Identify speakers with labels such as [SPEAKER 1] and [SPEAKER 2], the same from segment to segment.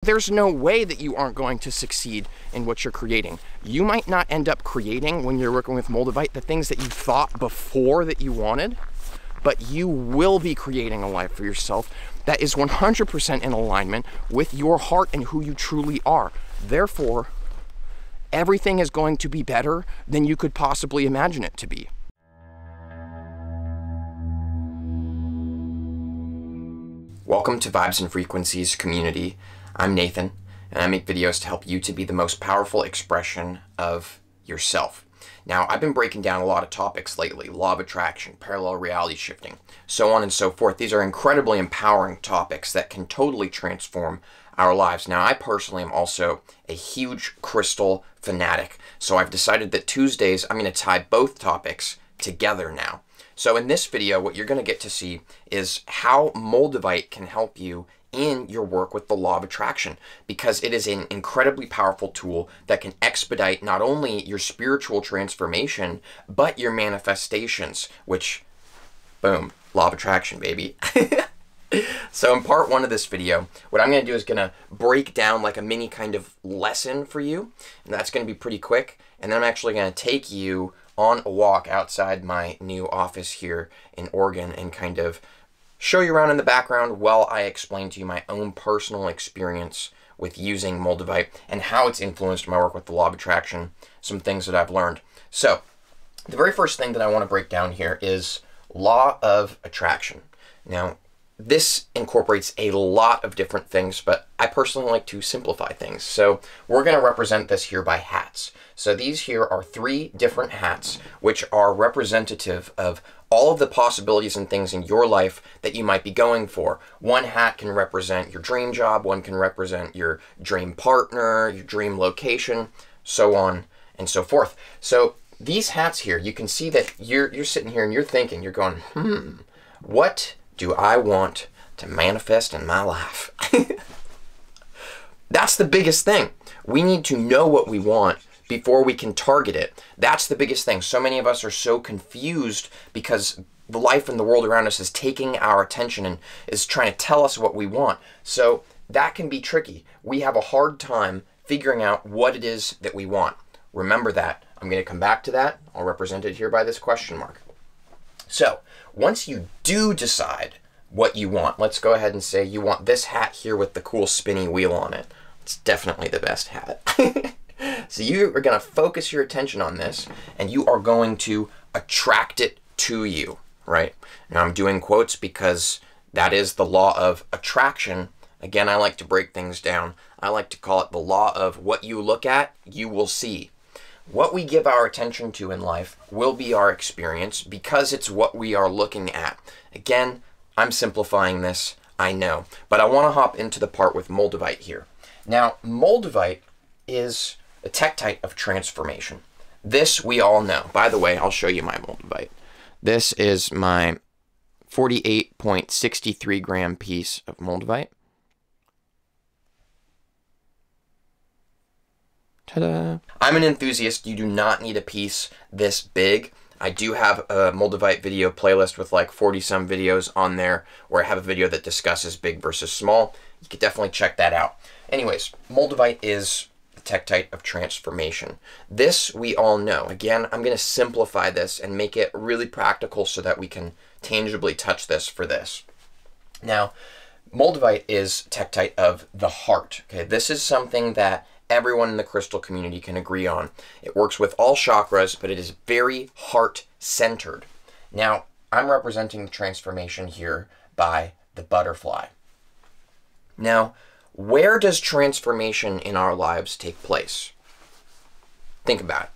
[SPEAKER 1] There's no way that you aren't going to succeed in what you're creating. You might not end up creating, when you're working with Moldavite, the things that you thought before that you wanted, but you will be creating a life for yourself that is 100% in alignment with your heart and who you truly are. Therefore, everything is going to be better than you could possibly imagine it to be. Welcome to Vibes and Frequencies community. I'm Nathan, and I make videos to help you to be the most powerful expression of yourself. Now, I've been breaking down a lot of topics lately: law of attraction, parallel reality shifting, so on and so forth. These are incredibly empowering topics that can totally transform our lives. Now, I personally am also a huge crystal fanatic, so I've decided that Tuesdays I'm going to tie both topics together now. So in this video, what you're going to get to see is how Moldavite can help you in your work with the law of attraction, because it is an incredibly powerful tool that can expedite not only your spiritual transformation, but your manifestations, which, boom, law of attraction, baby. So in part one of this video, what I'm going to do is going to break down like a mini kind of lesson for you, and that's going to be pretty quick. And then I'm actually going to take you on a walk outside my new office here in Oregon and kind of show you around in the background while I explain to you my own personal experience with using Moldavite and how it's influenced my work with the law of attraction, some things that I've learned. So the very first thing that I want to break down here is law of attraction. Now, this incorporates a lot of different things, but I personally like to simplify things. So we're going to represent this here by hats. So these here are 3 different hats, which are representative of all of the possibilities and things in your life that you might be going for. One hat can represent your dream job, one can represent your dream partner, your dream location, so on and so forth. So these hats here, you can see that you're sitting here and you're thinking, you're going, what do I want to manifest in my life? That's the biggest thing. We need to know what we want before we can target it. That's the biggest thing. So many of us are so confused because the life and the world around us is taking our attention and is trying to tell us what we want. So that can be tricky. We have a hard time figuring out what it is that we want. Remember that. I'm going to come back to that. I'll represent it here by this question mark. So once you do decide what you want, let's go ahead and say you want this hat here with the cool spinny wheel on it. It's definitely the best hat. So you are going to focus your attention on this, and you are going to attract it to you, right? Now I'm doing quotes because that is the law of attraction. Again, I like to break things down. I like to call it the law of what you look at, you will see. What we give our attention to in life will be our experience because it's what we are looking at. Again, I'm simplifying this, I know, but I want to hop into the part with Moldavite here. Now, Moldavite is a Tectite of transformation. This we all know. By the way, I'll show you my Moldavite. This is my 48.63 gram piece of Moldavite. Ta-da! I'm an enthusiast. You do not need a piece this big. I do have a Moldavite video playlist with like 40-some videos on there where I have a video that discusses big versus small. You could definitely check that out. Anyways, Moldavite is the Tectite of transformation. This we all know. Again, I'm going to simplify this and make it really practical so that we can tangibly touch this for this. Now, Moldavite is Tectite of the heart. Okay, this is something that everyone in the crystal community can agree on. It works with all chakras, but it is very heart-centered. Now, I'm representing the transformation here by the butterfly. Now, where does transformation in our lives take place? Think about it.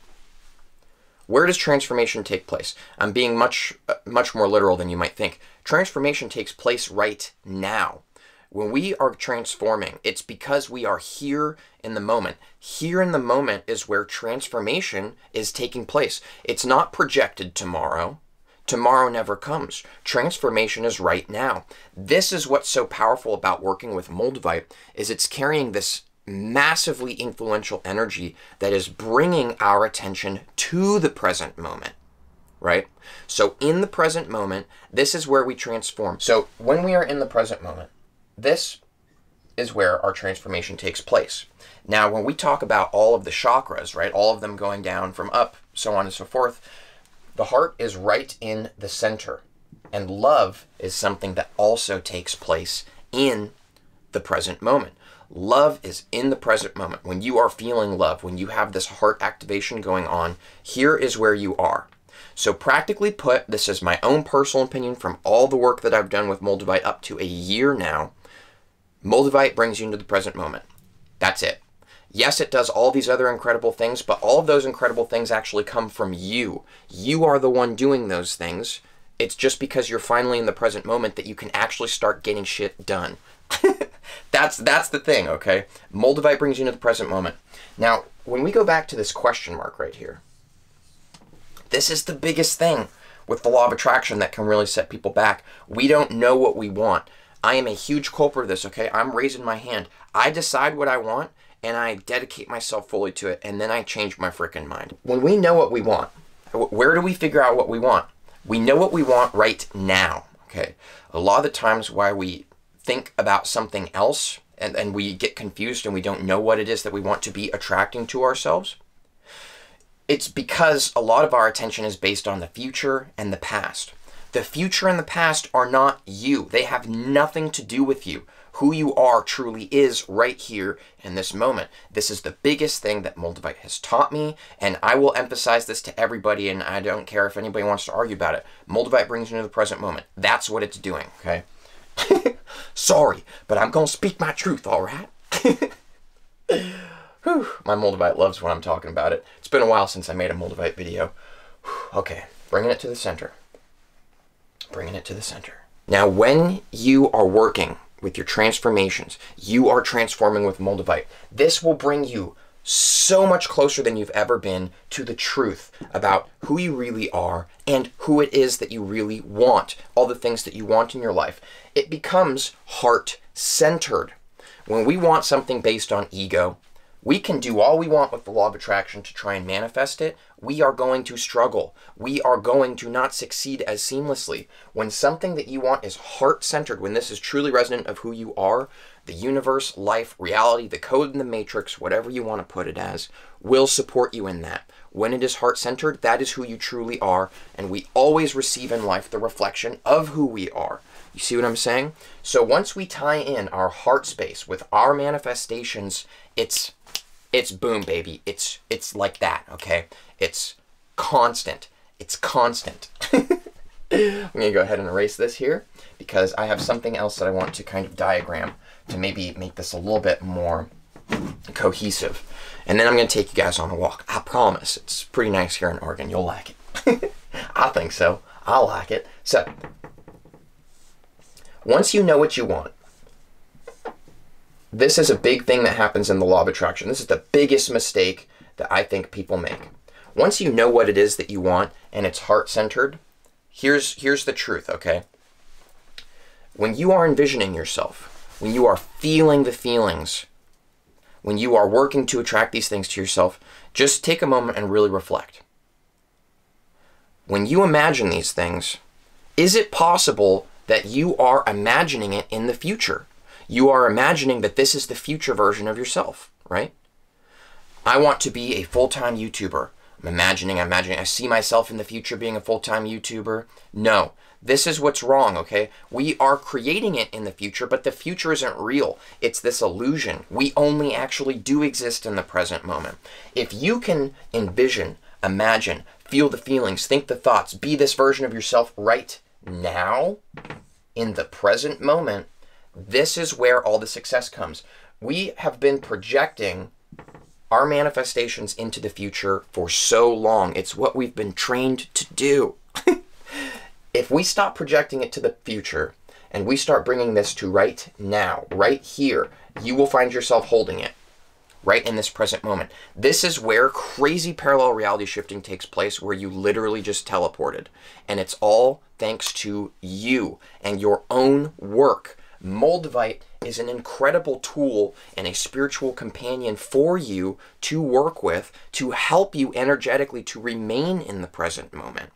[SPEAKER 1] Where does transformation take place? I'm being much more literal than you might think. Transformation takes place right now. When we are transforming, it's because we are here in the moment. Here in the moment is where transformation is taking place. It's not projected tomorrow. Tomorrow never comes. Transformation is right now. This is what's so powerful about working with Moldavite, is it's carrying this massively influential energy that is bringing our attention to the present moment, right? So in the present moment, this is where we transform. So when we are in the present moment, this is where our transformation takes place. Now, when we talk about all of the chakras, right, all of them going down from up, so on and so forth, the heart is right in the center. And love is something that also takes place in the present moment. Love is in the present moment. When you are feeling love, when you have this heart activation going on, here is where you are. So practically put, this is my own personal opinion from all the work that I've done with Moldavite up to a year now. Moldavite brings you into the present moment. That's it. Yes, it does all these other incredible things, but all of those incredible things actually come from you. You are the one doing those things. It's just because you're finally in the present moment that you can actually start getting shit done. That's the thing, okay? Moldavite brings you into the present moment. Now, when we go back to this question mark right here, this is the biggest thing with the law of attraction that can really set people back. We don't know what we want. I am a huge culprit of this, okay? I'm raising my hand. I decide what I want, and I dedicate myself fully to it, and then I change my freaking mind. When we know what we want, where do we figure out what we want? We know what we want right now, okay? A lot of the times why we think about something else and we get confused and we don't know what it is that we want to be attracting to ourselves, it's because a lot of our attention is based on the future and the past. The future and the past are not you. They have nothing to do with you. Who you are truly is right here in this moment. This is the biggest thing that Moldavite has taught me, and I will emphasize this to everybody, and I don't care if anybody wants to argue about it. Moldavite brings you into the present moment. That's what it's doing, okay? Sorry, but I'm going to speak my truth, all right? Whew, my Moldavite loves when I'm talking about it. It's been a while since I made a Moldavite video. Whew, okay, bringing it to the center. Bringing it to the center. Now, when you are working with your transformations, you are transforming with Moldavite. This will bring you so much closer than you've ever been to the truth about who you really are and who it is that you really want, all the things that you want in your life. It becomes heart-centered. When we want something based on ego, we can do all we want with the law of attraction to try and manifest it. We are going to struggle. We are going to not succeed as seamlessly. When something that you want is heart-centered, when this is truly resonant of who you are, the universe, life, reality, the code in the matrix, whatever you want to put it as, will support you in that. When it is heart-centered, that is who you truly are, and we always receive in life the reflection of who we are. You see what I'm saying? So once we tie in our heart space with our manifestations, it's boom, baby. It's like that, okay? It's constant. It's constant. I'm going to go ahead and erase this here because I have something else that I want to kind of diagram to maybe make this a little bit more cohesive. And then I'm going to take you guys on a walk. I promise. It's pretty nice here in Oregon. You'll like it. I think so. I'll like it. So, once you know what you want, this is a big thing that happens in the law of attraction. This is the biggest mistake that I think people make. Once you know what it is that you want and it's heart-centered, here's the truth, okay? When you are envisioning yourself, when you are feeling the feelings, when you are working to attract these things to yourself, just take a moment and really reflect. When you imagine these things, is it possible that you are imagining it in the future? You are imagining that this is the future version of yourself, right? I want to be a full-time YouTuber. I'm imagining, I see myself in the future being a full-time YouTuber. No, this is what's wrong, okay? We are creating it in the future, but the future isn't real. It's this illusion. We only actually do exist in the present moment. If you can envision, imagine, feel the feelings, think the thoughts, be this version of yourself right now, in the present moment, this is where all the success comes. We have been projecting our manifestations into the future for so long. It's what we've been trained to do. If we stop projecting it to the future and we start bringing this to right now, right here, you will find yourself holding it right in this present moment. This is where crazy parallel reality shifting takes place, where you literally just teleported. And it's all thanks to you and your own work. Moldavite is an incredible tool and a spiritual companion for you to work with to help you energetically to remain in the present moment.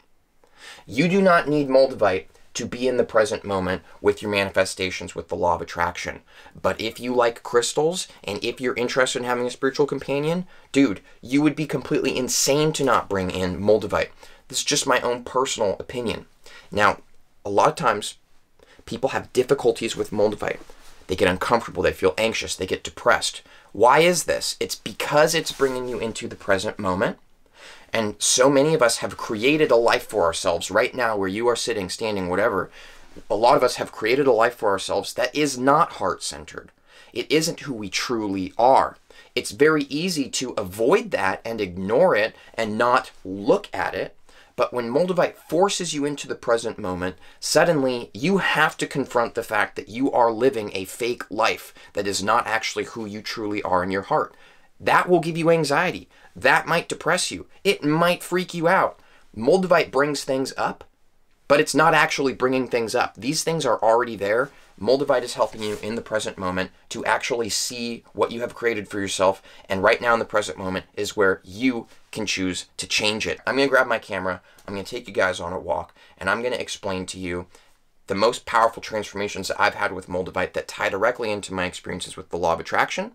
[SPEAKER 1] You do not need Moldavite to be in the present moment with your manifestations with the law of attraction. But if you like crystals, and if you're interested in having a spiritual companion, dude, you would be completely insane to not bring in Moldavite. This is just my own personal opinion. Now, a lot of times, people have difficulties with Moldavite. They get uncomfortable, they feel anxious, they get depressed. Why is this? It's because it's bringing you into the present moment. And so many of us have created a life for ourselves right now where you are sitting, standing, whatever. A lot of us have created a life for ourselves that is not heart-centered. It isn't who we truly are. It's very easy to avoid that and ignore it and not look at it. But when Moldavite forces you into the present moment, suddenly you have to confront the fact that you are living a fake life that is not actually who you truly are in your heart. That will give you anxiety. That might depress you. It might freak you out. Moldavite brings things up, but it's not actually bringing things up. These things are already there. Moldavite is helping you in the present moment to actually see what you have created for yourself, and right now in the present moment is where you can choose to change it. I'm going to grab my camera, I'm going to take you guys on a walk, and I'm going to explain to you the most powerful transformations that I've had with Moldavite that tie directly into my experiences with the law of attraction,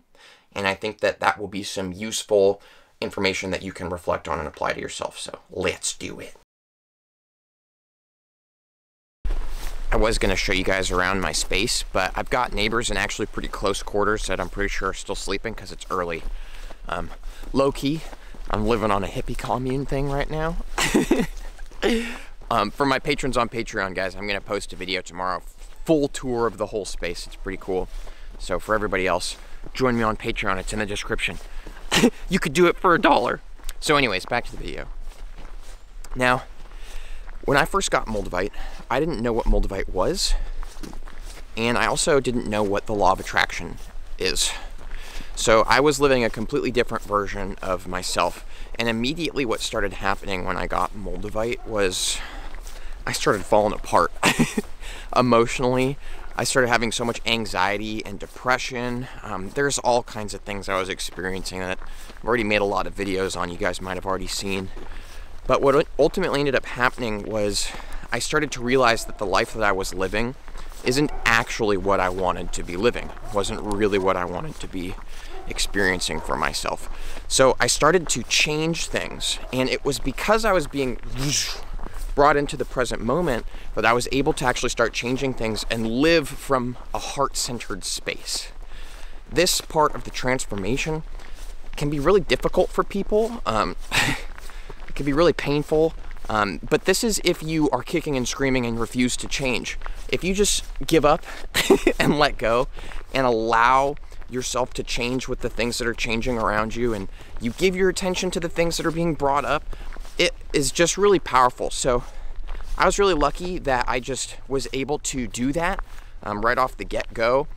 [SPEAKER 1] and I think that that will be some useful information that you can reflect on and apply to yourself. So let's do it. I was going to show you guys around my space, but I've got neighbors in actually pretty close quarters that I'm pretty sure are still sleeping because it's early. Low-key, I'm living on a hippie commune thing right now. For my patrons on Patreon, guys, I'm going to post a video tomorrow, full tour of the whole space. It's pretty cool. So for everybody else, join me on Patreon. It's in the description. You could do it for $1. So anyways, back to the video. Now, when I first got Moldavite, I didn't know what Moldavite was, and I also didn't know what the law of attraction is. So I was living a completely different version of myself, and immediately what started happening when I got Moldavite was I started falling apart. Emotionally, I started having so much anxiety and depression. There's all kinds of things I was experiencing that I've already made a lot of videos on, you guys might have already seen. But what ultimately ended up happening was I started to realize that the life that I was living isn't actually what I wanted to be living. It wasn't really what I wanted to be experiencing for myself. So I started to change things, and it was because I was being brought into the present moment that I was able to actually start changing things and live from a heart-centered space. This part of the transformation can be really difficult for people. It can be really painful, but this is if you are kicking and screaming and refuse to change. If you just give up and let go and allow yourself to change with the things that are changing around you, and you give your attention to the things that are being brought up, it is just really powerful. So I was really lucky that I just was able to do that right off the get-go.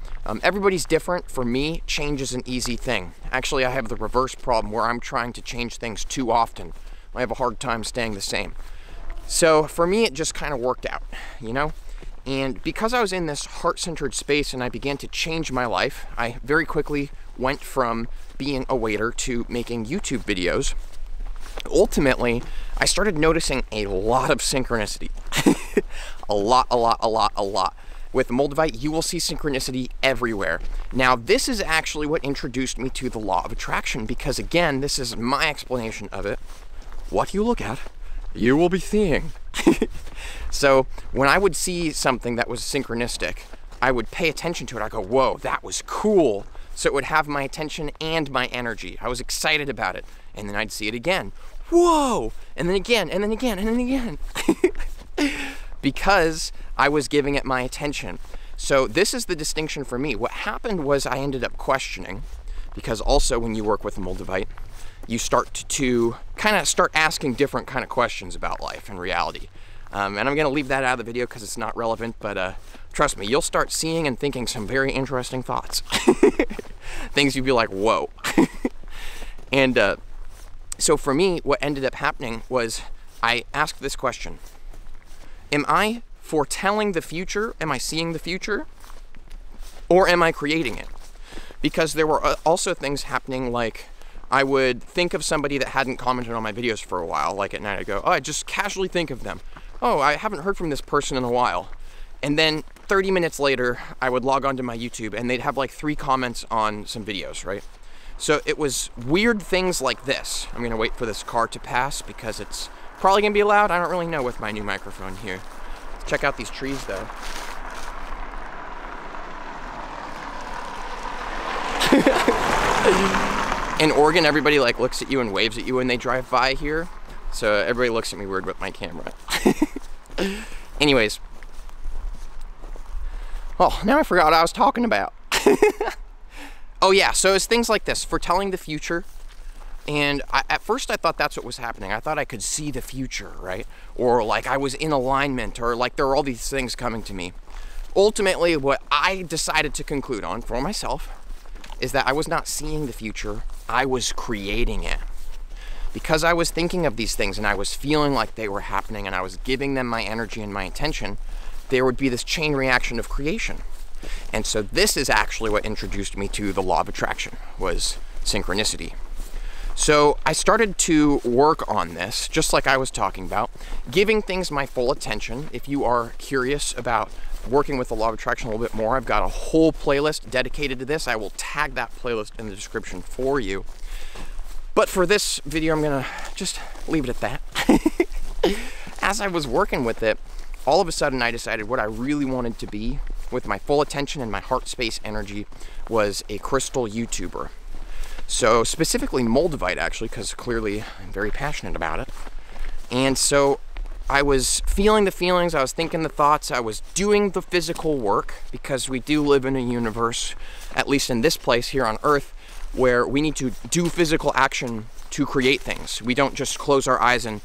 [SPEAKER 1] Everybody's different. For me, change is an easy thing. Actually, I have the reverse problem where I'm trying to change things too often. I have a hard time staying the same. So for me, it just kind of worked out, you know? And because I was in this heart-centered space and I began to change my life, I very quickly went from being a waiter to making YouTube videos. Ultimately, I started noticing a lot of synchronicity. a lot. With Moldavite, you will see synchronicity everywhere. Now, this is actually what introduced me to the law of attraction, because again, this is my explanation of it. What you look at, you will be seeing. So when I would see something that was synchronistic, I would pay attention to it. I go, whoa, that was cool. So it would have my attention and my energy. I was excited about it. And then I'd see it again. Whoa! And then again, and then again, and then again. Because I was giving it my attention. So this is the distinction for me. What happened was I ended up questioning, because also when you work with Moldavite, you start to kind of start asking different kind of questions about life and reality. And I'm going to leave that out of the video because it's not relevant, but trust me, you'll start seeing and thinking some very interesting thoughts. Things you'd be like, whoa. And so for me, what ended up happening was I asked this question. Am I foretelling the future? Am I seeing the future? Or am I creating it? Because there were also things happening, like I would think of somebody that hadn't commented on my videos for a while, like at night I'd go, oh, I just casually think of them. oh, I haven't heard from this person in a while. And then 30 minutes later, I would log onto my YouTube and they'd have like 3 comments on some videos, right? So it was weird things like this. I'm gonna wait for this car to pass because it's probably gonna be loud. I don't really know with my new microphone here. Let's check out these trees though. In Oregon, everybody like looks at you and waves at you when they drive by here. So everybody looks at me weird with my camera. Anyways. Oh, now I forgot what I was talking about. Oh yeah, so it's things like this, foretelling the future. And at first I thought that's what was happening. I thought I could see the future, right? Or like I was in alignment, or like there were all these things coming to me. Ultimately, what I decided to conclude on for myself is that I was not seeing the future, I was creating it. Because I was thinking of these things and I was feeling like they were happening and I was giving them my energy and my attention, there would be this chain reaction of creation. And so this is actually what introduced me to the law of attraction, was synchronicity. So I started to work on this, just like I was talking about, giving things my full attention. If you are curious about working with the law of attraction a little bit more, I've got a whole playlist dedicated to this. I will tag that playlist in the description for you. But for this video, I'm gonna just leave it at that. As I was working with it, all of a sudden I decided what I really wanted to be with my full attention and my heart space energy was a crystal YouTuber. So specifically Moldavite, actually, because clearly I'm very passionate about it. And so I was feeling the feelings, I was thinking the thoughts, I was doing the physical work, because we do live in a universe, at least in this place here on Earth, where we need to do physical action to create things. We don't just close our eyes and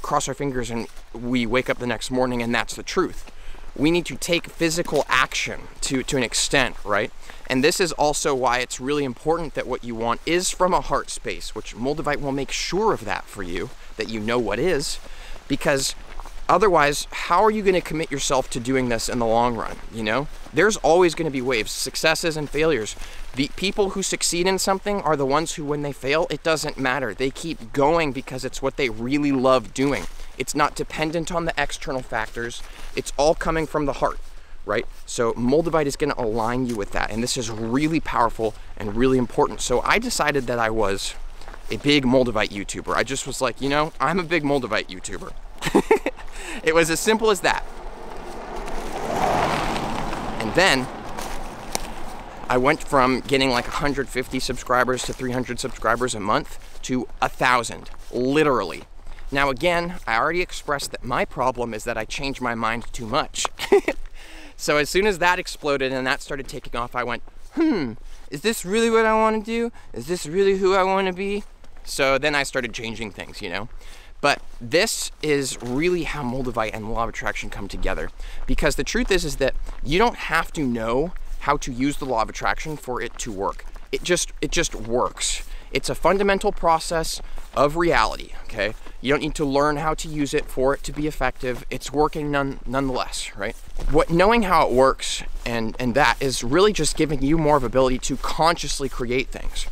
[SPEAKER 1] cross our fingers and we wake up the next morning and that's the truth. We need to take physical action to an extent, right? And this is also why it's really important that what you want is from a heart space, which Moldavite will make sure of that for you, that you know what is, because otherwise, how are you going to commit yourself to doing this in the long run, you know? There's always going to be waves, successes and failures. The people who succeed in something are the ones who, when they fail, it doesn't matter. They keep going because it's what they really love doing. It's not dependent on the external factors. It's all coming from the heart, right? So Moldavite is going to align you with that. And this is really powerful and really important. So I decided that I was a big Moldavite YouTuber. I just was like, you know, I'm a big Moldavite YouTuber. It was as simple as that. And then I went from getting like 150 subscribers to 300 subscribers a month to 1,000, literally. Now again, I already expressed that my problem is that I change my mind too much. So as soon as that exploded and that started taking off, I went, is this really what I want to do? Is this really who I want to be? So then I started changing things, you know. But this is really how Moldavite and the law of attraction come together. Because the truth is that you don't have to know how to use the law of attraction for it to work. It just works. It's a fundamental process of reality, okay? You don't need to learn how to use it for it to be effective. It's working nonetheless, right? Knowing how it works and that is really just giving you more of ability to consciously create things.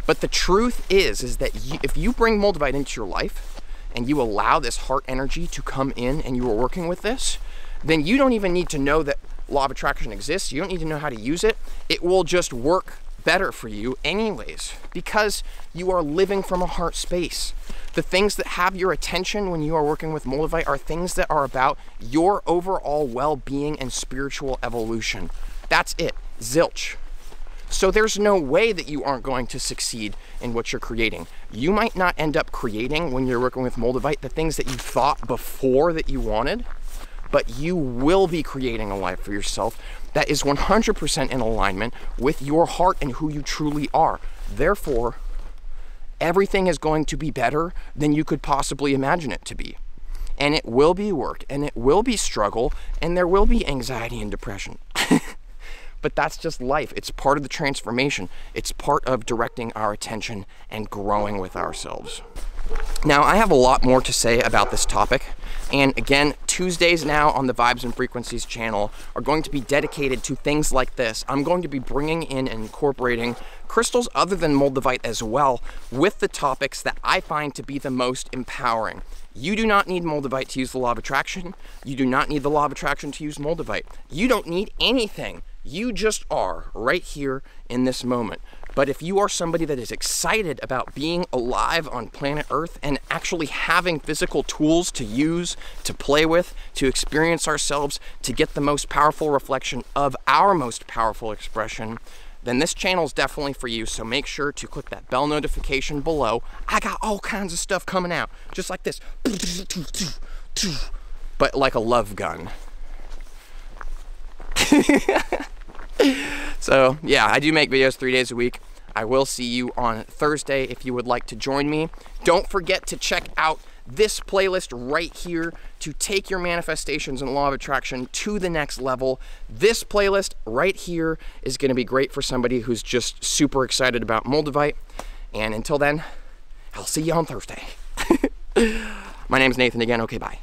[SPEAKER 1] But the truth is that if you bring Moldavite into your life, and you allow this heart energy to come in and you are working with this, then you don't even need to know that law of attraction exists. You don't need to know how to use it. It will just work better for you anyways, because you are living from a heart space. The things that have your attention when you are working with Moldavite are things that are about your overall well-being and spiritual evolution. That's it. Zilch. So there's no way that you aren't going to succeed in what you're creating. You might not end up creating, when you're working with Moldavite, the things that you thought before that you wanted, but you will be creating a life for yourself that is 100% in alignment with your heart and who you truly are. Therefore, everything is going to be better than you could possibly imagine it to be. And it will be work, and it will be struggle, and there will be anxiety and depression. But that's just life. It's part of the transformation. It's part of directing our attention and growing with ourselves. Now, I have a lot more to say about this topic. And again, Tuesdays now on the Vibes and Frequencies channel are going to be dedicated to things like this. I'm going to be bringing in and incorporating crystals other than Moldavite as well with the topics that I find to be the most empowering. You do not need Moldavite to use the law of attraction. You do not need the law of attraction to use Moldavite. You don't need anything. You just are right here in this moment. But if you are somebody that is excited about being alive on planet Earth and actually having physical tools to use, to play with, to experience ourselves, to get the most powerful reflection of our most powerful expression, then this channel is definitely for you. So make sure to click that bell notification below. I got all kinds of stuff coming out, just like this, but like a love gun. So yeah, I do make videos 3 days a week. I will see you on Thursday if you would like to join me. Don't forget to check out this playlist right here to take your manifestations and law of attraction to the next level. This playlist right here is going to be great for somebody who's just super excited about Moldavite. And until then, I'll see you on Thursday. My name's Nathan again. Okay, bye.